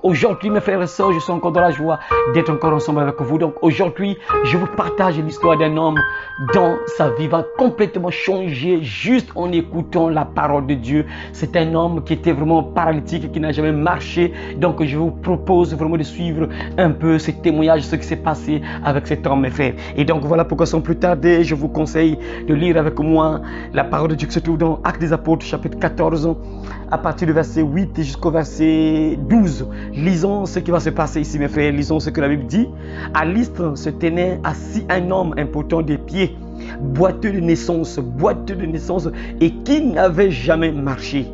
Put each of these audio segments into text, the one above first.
Aujourd'hui, mes frères et sœurs, je suis encore dans la joie d'être encore ensemble avec vous. Donc aujourd'hui, je vous partage l'histoire d'un homme dont sa vie va complètement changer juste en écoutant la parole de Dieu. C'est un homme qui était vraiment paralytique, qui n'a jamais marché. Donc je vous propose vraiment de suivre un peu ce témoignage, ce qui s'est passé avec cet homme, mes frères. Et donc voilà pourquoi sans plus tarder, je vous conseille de lire avec moi la parole de Dieu qui se trouve dans Actes des Apôtres, chapitre 14, à partir du verset 8 jusqu'au verset 12. Lisons ce qui va se passer ici, mes frères. Lisons ce que la Bible dit. À l'Istre se tenait assis un homme impotent des pieds, boiteux de naissance, et qui n'avait jamais marché.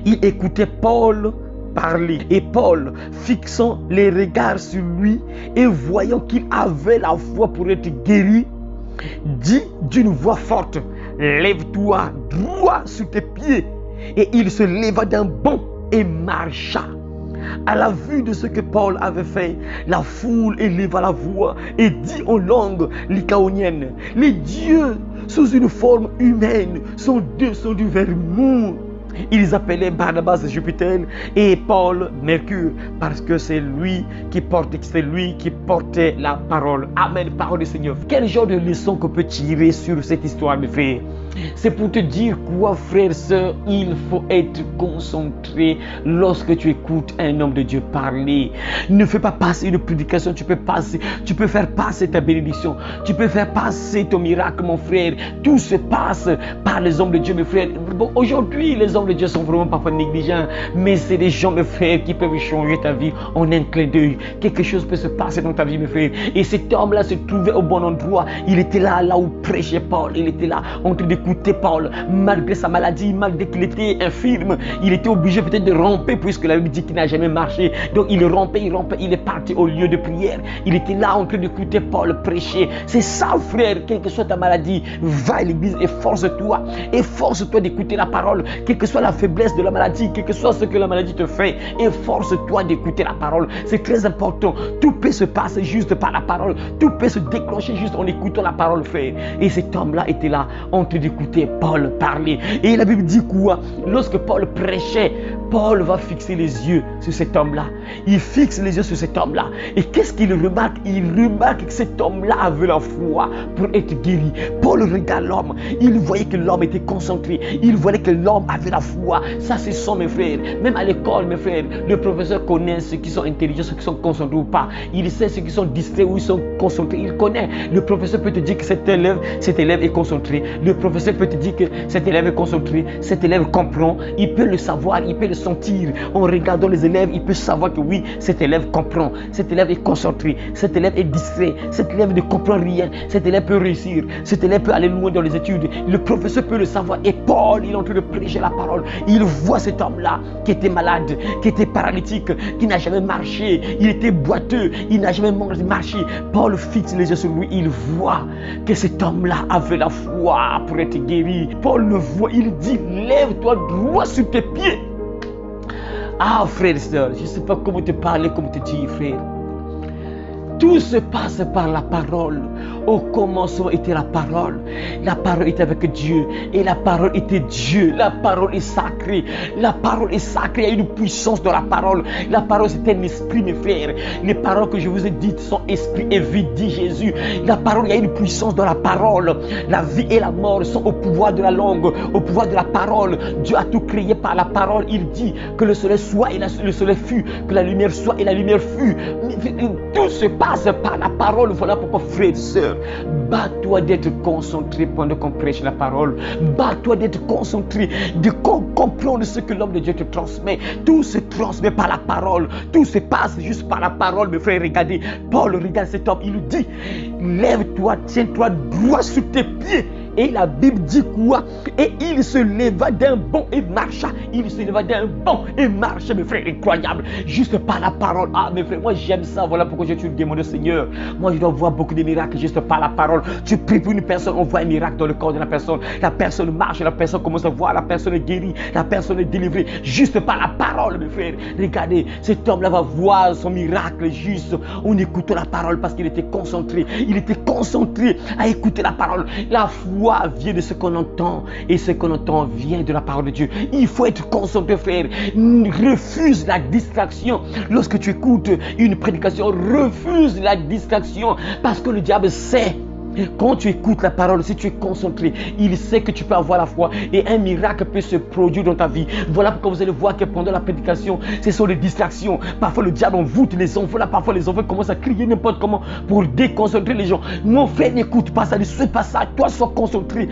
Il écoutait Paul parler, et Paul, fixant les regards sur lui et voyant qu'il avait la foi pour être guéri, dit d'une voix forte: lève-toi droit sur tes pieds. Et il se leva d'un bond et marcha. À la vue de ce que Paul avait fait, la foule éleva la voix et dit en langue lycaonienne: les dieux sous une forme humaine sont descendus vers nous. Ils appelaient Barnabas Jupiter et Paul Mercure, parce que c'est lui qui portait la parole. Amen, parole du Seigneur. Quel genre de leçon qu'on peut tirer sur cette histoire, mes frères? C'est pour te dire quoi, frère, sœur, il faut être concentré lorsque tu écoutes un homme de Dieu parler. Ne fais pas passer une prédication, tu peux faire passer ta bénédiction, tu peux faire passer ton miracle, mon frère. Tout se passe par les hommes de Dieu, mes frères. Bon, aujourd'hui, les hommes de Dieu sont vraiment parfois négligents, mais c'est des gens, mes frères, qui peuvent changer ta vie en un clin d'œil. Quelque chose peut se passer dans ta vie, mes frères. Et cet homme-là se trouvait au bon endroit. Il était là où prêchait Paul. Il était là en train d'écouter Paul, malgré sa maladie, malgré qu'il était infirme. Il était obligé peut-être de ramper, puisque la Bible dit qu'il n'a jamais marché. Donc il rampait, il est parti au lieu de prière. Il était là en train d'écouter Paul prêcher. C'est ça, frère, quelle que soit ta maladie, va à l'église et force-toi d'écouter la parole, quelle que soit la faiblesse de la maladie, quel que soit ce que la maladie te fait, efforce-toi d'écouter la parole. C'est très important. Tout peut se passer juste par la parole. Tout peut se déclencher juste en écoutant la parole, frère. Et cet homme-là était là en train d'écouter Paul parler. Et la Bible dit quoi? Lorsque Paul prêchait, Paul va fixer les yeux sur cet homme-là. Il fixe les yeux sur cet homme-là. Et qu'est-ce qu'il remarque? Il remarque que cet homme-là avait la foi pour être guéri. Paul regarde l'homme. Il voyait que l'homme était concentré. Il voyait que l'homme avait la foi. Ça, c'est ça, mes frères. Même à l'école, mes frères, le professeur connaît ceux qui sont intelligents, ceux qui sont concentrés ou pas. Il sait ceux qui sont distraits ou ils sont concentrés. Il connaît. Le professeur peut te dire que cet élève est concentré. Le professeur peut te dire que cet élève est concentré. Cet élève comprend. Il peut le savoir, il peut le sentir. En regardant les élèves, il peut savoir que oui, cet élève comprend. Cet élève est concentré. Cet élève est distrait. Cet élève ne comprend rien. Cet élève peut réussir. Cet élève peut aller loin dans les études. Le professeur peut le savoir. Et Paul, il est en train de prêcher la parole. Il voit cet homme-là qui était malade, qui était paralytique, qui n'a jamais marché. Il était boiteux. Il n'a jamais marché. Paul fixe les yeux sur lui. Il voit que cet homme-là avait la foi pour être guéri. Paul le voit. Il dit: lève-toi droit sur tes pieds. Ah, frère et soeur, je ne sais pas comment te parler, comment te dire, frère. Tout se passe par la parole. Au commencement était la parole. La parole était avec Dieu. Et la parole était Dieu. La parole est sacrée. La parole est sacrée. Il y a une puissance dans la parole. La parole, c'est un esprit, mes frères. Les paroles que je vous ai dites sont esprit et vie, dit Jésus. La parole, il y a une puissance dans la parole. La vie et la mort sont au pouvoir de la langue, au pouvoir de la parole. Dieu a tout créé par la parole. Il dit que le soleil soit et le soleil fut. Que la lumière soit et la lumière fut. Tout se passe par la parole. Voilà pourquoi, frères et sœurs, bats-toi d'être concentré pendant qu'on prêche la parole. Bats-toi d'être concentré, de comprendre ce que l'homme de Dieu te transmet. Tout se transmet par la parole. Tout se passe juste par la parole, mes frères. Regardez, Paul regarde cet homme. Il lui dit: lève-toi, tiens-toi droit sur tes pieds. Et la Bible dit quoi? Et il se leva d'un bond et marcha. Il se leva d'un bond et marcha, mes frères. Incroyable. Juste par la parole. Ah, mes frères, moi j'aime ça. Voilà pourquoi je suis le démon de Seigneur. Moi je dois voir beaucoup de miracles juste par la parole. Tu pries pour une personne, on voit un miracle dans le corps de la personne. La personne marche, la personne commence à voir, la personne est guérie, la personne est délivrée. Juste par la parole, mes frères. Regardez, cet homme-là va voir son miracle juste en écoutant la parole parce qu'il était concentré. Il était concentré à écouter la parole. La foi foi vient de ce qu'on entend et ce qu'on entend vient de la parole de Dieu. Il faut être concentré, frère. Refuse la distraction. Lorsque tu écoutes une prédication, refuse la distraction parce que le diable sait. Quand tu écoutes la parole, si tu es concentré, il sait que tu peux avoir la foi et un miracle peut se produire dans ta vie. Voilà pourquoi vous allez voir que pendant la prédication, ce sont des distractions. Parfois le diable envoûte les enfants. Là, parfois les enfants commencent à crier n'importe comment pour déconcentrer les gens. Mon frère, n'écoute pas ça, ne sois pas ça. Toi, sois concentré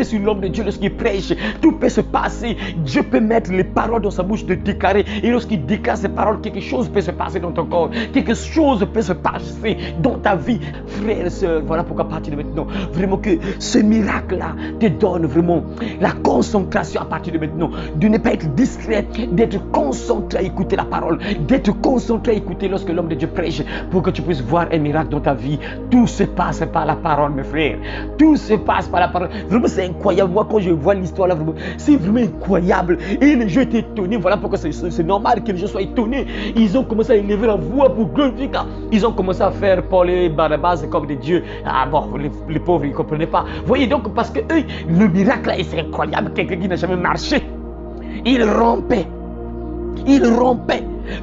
sur l'homme de Dieu lorsqu'il prêche. Tout peut se passer. Dieu peut mettre les paroles dans sa bouche de déclarer. Et lorsqu'il déclare ces paroles, quelque chose peut se passer dans ton corps. Quelque chose peut se passer dans ta vie, frère et soeur. Voilà pourquoi à partir de maintenant, vraiment que ce miracle-là te donne vraiment la concentration à partir de maintenant. De ne pas être distrait, d'être concentré à écouter la parole, d'être concentré à écouter lorsque l'homme de Dieu prêche pour que tu puisses voir un miracle dans ta vie. Tout se passe par la parole, mes frères. Tout se passe par la parole. Vraiment, c'est incroyable. Moi, quand je vois l'histoire là, vraiment, c'est vraiment incroyable. Et les gens étaient étonnés. Voilà pourquoi c'est normal que les gens soient étonnés. Ils ont commencé à élever la voix pour glorifier. Ils ont commencé à faire Paul et Barnabas comme des dieux. Ah bon, les pauvres, ils ne comprenaient pas. Voyez donc, parce que eux, le miracle là, c'est incroyable. Quelqu'un qui n'a jamais marché, il rompait.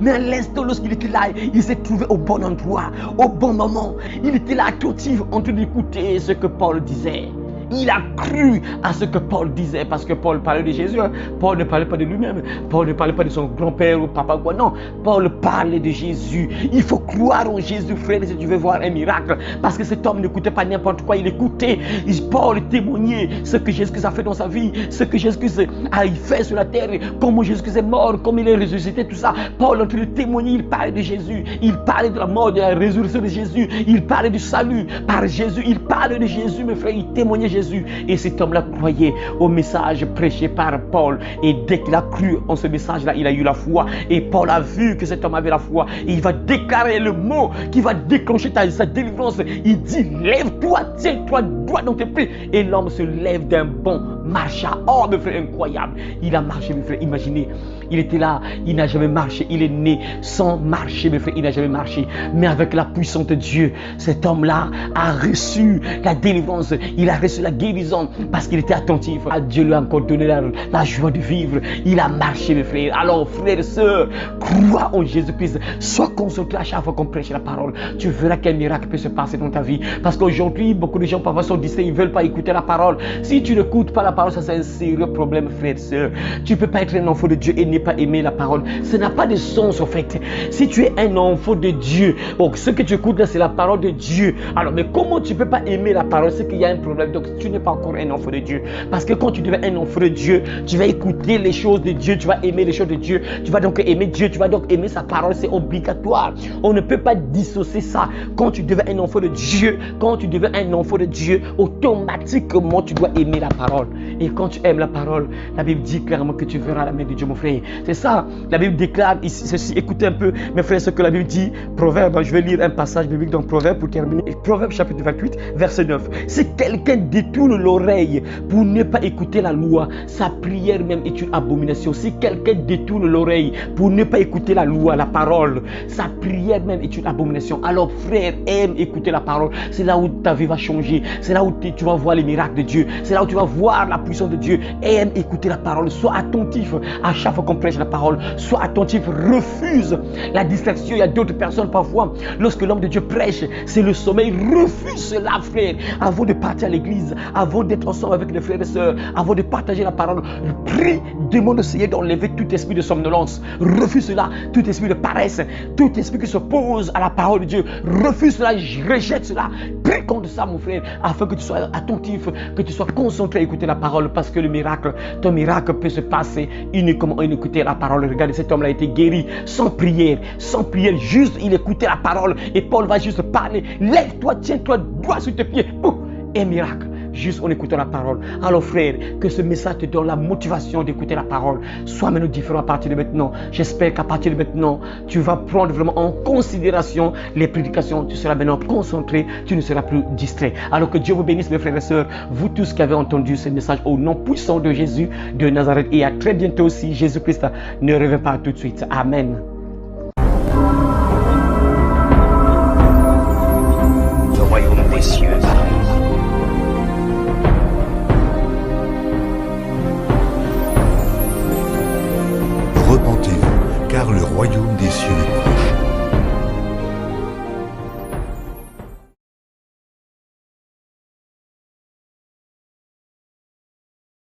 Mais à l'instant, lorsqu'il était là, il s'est trouvé au bon endroit, au bon moment. Il était là attentif en train d'écouter ce que Paul disait. Il a cru à ce que Paul disait, parce que Paul parlait de Jésus. Paul ne parlait pas de lui-même. Paul ne parlait pas de son grand-père ou papa quoi. Non, Paul parlait de Jésus. Il faut croire en Jésus, frère, si tu veux voir un miracle. Parce que cet homme n'écoutait pas n'importe quoi. Il écoutait. Paul témoignait ce que Jésus a fait dans sa vie, ce que Jésus a fait sur la terre, comment Jésus est mort, comment il est ressuscité, tout ça. Paul, en train de témoigner, il parlait de Jésus. Il parlait de la mort, de la résurrection de Jésus. Il parlait du salut par Jésus. Il parlait de Jésus, mes frères. Il témoignait Jésus. Et cet homme-là croyait au message prêché par Paul. Et dès qu'il a cru en ce message-là, il a eu la foi. Et Paul a vu que cet homme avait la foi. Et il va déclarer le mot qui va déclencher sa délivrance. Il dit, lève-toi, tiens-toi droit dans tes pieds. Et l'homme se lève d'un bond, marcha. Oh, mes frères, incroyable. Il a marché, mes frères. Imaginez, il était là, il n'a jamais marché. Il est né sans marcher, mes frères. Il n'a jamais marché. Mais avec la puissance de Dieu, cet homme-là a reçu la délivrance. Il a reçu la guérison parce qu'il était attentif. Dieu lui a encore donné la joie de vivre. Il a marché, mes frères. Alors, frères et sœurs, crois en Jésus-Christ. Sois concentré à chaque fois qu'on prêche la parole. Tu verras quel miracle peut se passer dans ta vie. Parce qu'aujourd'hui, beaucoup de gens parfois sont distraits. Ils ne veulent pas écouter la parole. Si tu n'écoutes pas la parole, ça c'est un sérieux problème, frères et sœurs. Tu ne peux pas être un enfant de Dieu et ne pas aimer la parole. Ça n'a pas de sens, en fait. Si tu es un enfant de Dieu, donc ce que tu écoutes là, c'est la parole de Dieu. Alors, mais comment tu ne peux pas aimer la parole? C'est qu'il y a un problème. Donc, tu n'es pas encore un enfant de Dieu. Parce que quand tu deviens un enfant de Dieu, tu vas écouter les choses de Dieu, tu vas aimer les choses de Dieu, tu vas donc aimer Dieu, tu vas donc aimer sa parole, c'est obligatoire. On ne peut pas dissocier ça. Quand tu deviens un enfant de Dieu, automatiquement tu dois aimer la parole. Et quand tu aimes la parole, la Bible dit clairement que tu verras la main de Dieu, mon frère. C'est ça, la Bible déclare ici, ceci, écoutez un peu, mes frères, ce que la Bible dit. Proverbe, je vais lire un passage biblique dans Proverbe pour terminer. Proverbe chapitre 28, verset 9. Si quelqu'un détourne l'oreille pour ne pas écouter la loi, sa prière même est une abomination. Si quelqu'un détourne l'oreille pour ne pas écouter la loi, la parole, sa prière même est une abomination. Alors frère, aime écouter la parole. C'est là où ta vie va changer. C'est là où tu vas voir les miracles de Dieu. C'est là où tu vas voir la puissance de Dieu. Aime écouter la parole. Sois attentif à chaque fois qu'on prêche la parole. Sois attentif. Refuse la distraction. Il y a d'autres personnes parfois, lorsque l'homme de Dieu prêche, c'est le sommeil. Refuse cela, frère. Avant de partir à l'église, avant d'être ensemble avec les frères et sœurs, avant de partager la parole, prie, demande au Seigneur d'enlever tout esprit de somnolence. Refuse cela, tout esprit de paresse, tout esprit qui s'oppose à la parole de Dieu. Refuse cela, rejette cela. Prie contre ça, mon frère, afin que tu sois attentif, que tu sois concentré à écouter la parole, parce que le miracle, ton miracle peut se passer uniquement en écoutant la parole. Regardez, cet homme-là a été guéri sans prière, juste il écoutait la parole et Paul va juste parler. Lève-toi, tiens-toi droit sur tes pieds. Un miracle. Juste en écoutant la parole. Alors frère, que ce message te donne la motivation d'écouter la parole. Sois maintenant différent à partir de maintenant. J'espère qu'à partir de maintenant, tu vas prendre vraiment en considération les prédications. Tu seras maintenant concentré, tu ne seras plus distrait. Alors que Dieu vous bénisse, mes frères et sœurs. Vous tous qui avez entendu ce message au nom puissant de Jésus de Nazareth. Et à très bientôt si Jésus-Christ ne revient pas tout de suite. Amen.